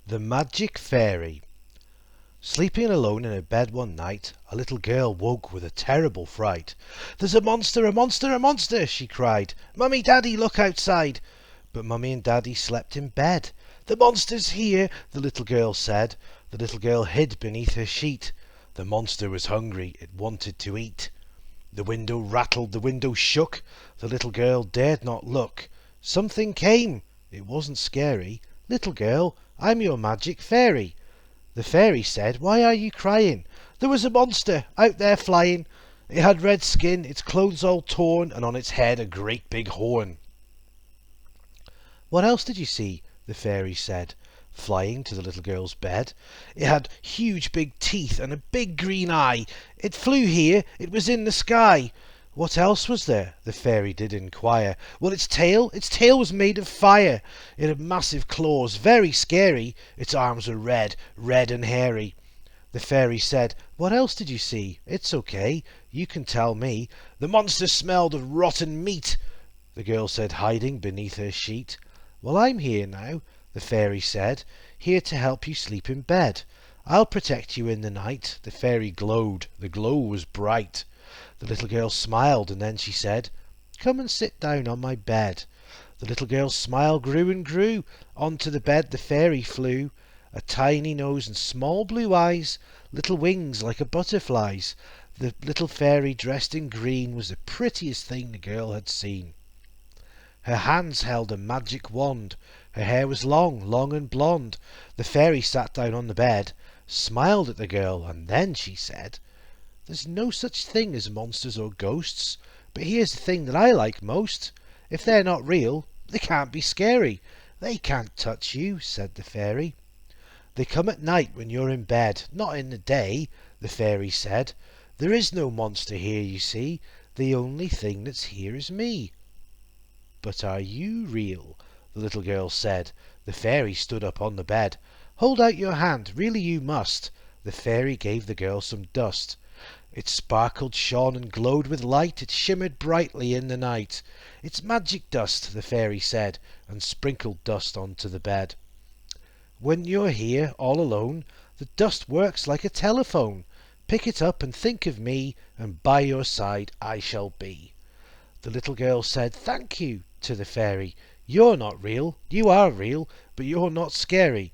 The Magic Fairy. Sleeping alone in her bed one night, a little girl woke with a terrible fright. "There's a monster, a monster, a monster!" she cried. "Mummy, Daddy, look outside!" But Mummy and Daddy slept in bed. "The monster's here!" the little girl said. The little girl hid beneath her sheet. The monster was hungry, it wanted to eat. The window rattled, the window shook. The little girl dared not look. Something came. It wasn't scary. "Little girl, I'm your magic fairy." The fairy said, "Why are you crying? There was a monster out there flying. It had red skin, its clothes all torn, and on its head a great big horn." "What else did you see?" the fairy said, flying to the little girl's bed. "It had huge big teeth and a big green eye. It flew here, it was in the sky." "What else was there?" the fairy did inquire. "Well, its tail was made of fire. It had massive claws, very scary. Its arms were red, red and hairy." The fairy said, "What else did you see? It's okay, you can tell me." "The monster smelled of rotten meat," the girl said, hiding beneath her sheet. "Well, I'm here now," the fairy said, "here to help you sleep in bed. I'll protect you in the night." The fairy glowed, the glow was bright. The little girl smiled, and then she said, "Come and sit down on my bed." The little girl's smile grew and grew. Onto the bed the fairy flew. A tiny nose and small blue eyes, little wings like a butterfly's. The little fairy dressed in green was the prettiest thing the girl had seen. Her hands held a magic wand. Her hair was long, long and blonde. The fairy sat down on the bed, smiled at the girl, and then she said, "There's no such thing as monsters or ghosts, but here's the thing that I like most. If they're not real, they can't be scary. They can't touch you," said the fairy. "They come at night when you're in bed, not in the day," the fairy said. "There is no monster here, you see. The only thing that's here is me." "But are you real?" the little girl said. The fairy stood up on the bed. "Hold out your hand, really you must." The fairy gave the girl some dust. It sparkled, shone, and glowed with light. It shimmered brightly in the night. "It's magic dust," the fairy said, and sprinkled dust onto the bed. "When you're here all alone, the dust works like a telephone. Pick it up and think of me, and by your side I shall be." The little girl said, "Thank you," to the fairy. "You're not real. You are real, but you're not scary.